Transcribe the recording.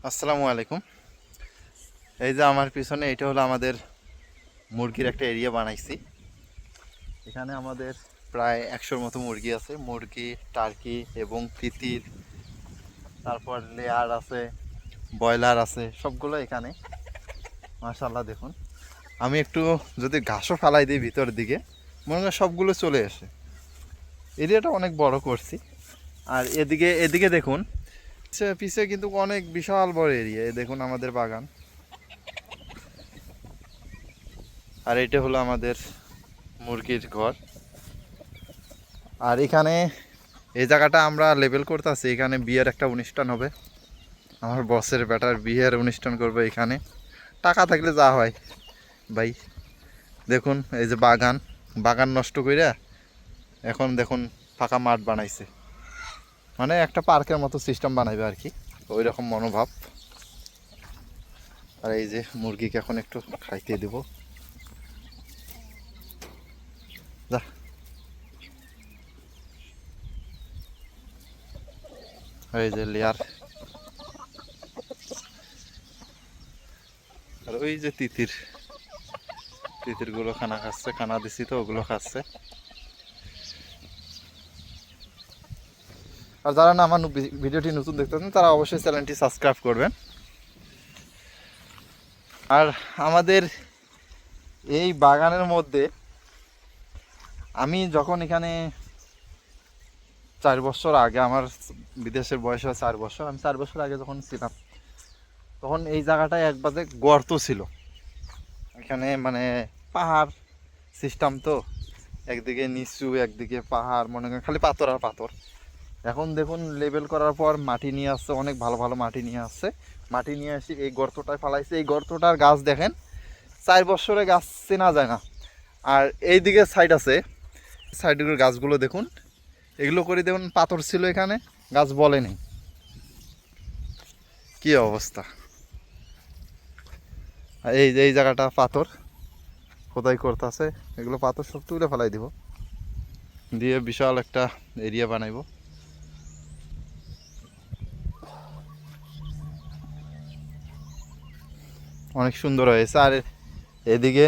আসসালামু আলাইকুম। এই যে আমার পিছনে এটা হলো আমাদের মুরগির একটা এরিয়া বানাইছি। এখানে আমাদের প্রায় 100-র মতো মুরগি আছে, মুরগি, টার্কি এবং তিতির, তারপর লেয়ার আছে, ব্রয়লার আছে, সবগুলো এখানে। মাশাআল্লাহ দেখুন, আমি একটু যদি ঘাসও ফালাই দিই ভিতর দিকে, মনে হয় সবগুলো চলে আসে। এরিয়াটা অনেক বড় করছি। আর এদিকে এদিকে দেখুন, পিছে কিন্তু অনেক বিশাল বড় এরিয়া। দেখুন আমাদের বাগান। আর এটা হলো আমাদের মুরগির ঘর। আর এখানে এই জায়গাটা আমরা লেবেল করতেছি, এখানে বিয়ের একটা অনুষ্ঠান হবে। আমার বসের বেটার বিয়ের অনুষ্ঠান করবে এখানে। টাকা থাকলে যা হয় ভাই। দেখুন এই যে বাগান, বাগান নষ্ট কইরা এখন দেখুন ফাঁকা মাঠ বানাইছে, মানে একটা পার্কের মতো সিস্টেম বানাইবে আর কি, ওই রকম মনোভাব। আর এই যে মুরগিকে এখন একটু খাইতে দেব। যা, এই যে লেয়ার, আর ওই যে তিতির, তিতিরগুলো খানা খাচ্ছে, খানা দিছি তো ওগুলো খাচ্ছে। আর যারা না আমার ভিডিওটি নতুন দেখতেছেন তারা অবশ্যই চ্যানেলটি সাবস্ক্রাইব করবেন। আর আমাদের এই বাগানের মধ্যে আমি যখন এখানে 4 বছর আগে, আমার বিদেশের বয়স হয় 4 বছর, আমি 4 বছর আগে যখন ছিলাম তখন এই জায়গাটায় একবারে গর্ত ছিল। এখানে মানে পাহাড় সিস্টেম তো, একদিকে নিচু একদিকে পাহাড়, মনে করেন খালি পাথর আর পাথর। এখন দেখুন লেবেল করার পর মাটি নিয়ে আসছে, অনেক ভালো ভালো মাটি নিয়ে আসছে। মাটি নিয়ে আসি এই গর্তটায় ফালাইছে। এই গর্তটার গাছ দেখেন, 4 বছরে গাছ চেনা যায় না। আর এই দিকে সাইড আছে, সাইডের গাছগুলো দেখুন, এগুলো করে দেখুন পাথর ছিল এখানে, গাছ বলে নেই। কি অবস্থা! আর এই যে এই জায়গাটা পাথর খোদাই করতেছে, এগুলো পাথর সব তুলে ফেলাই দিব, দিয়ে বিশাল একটা এরিয়া বানাইব। অনেক সুন্দর হয়েছে। আর এদিকে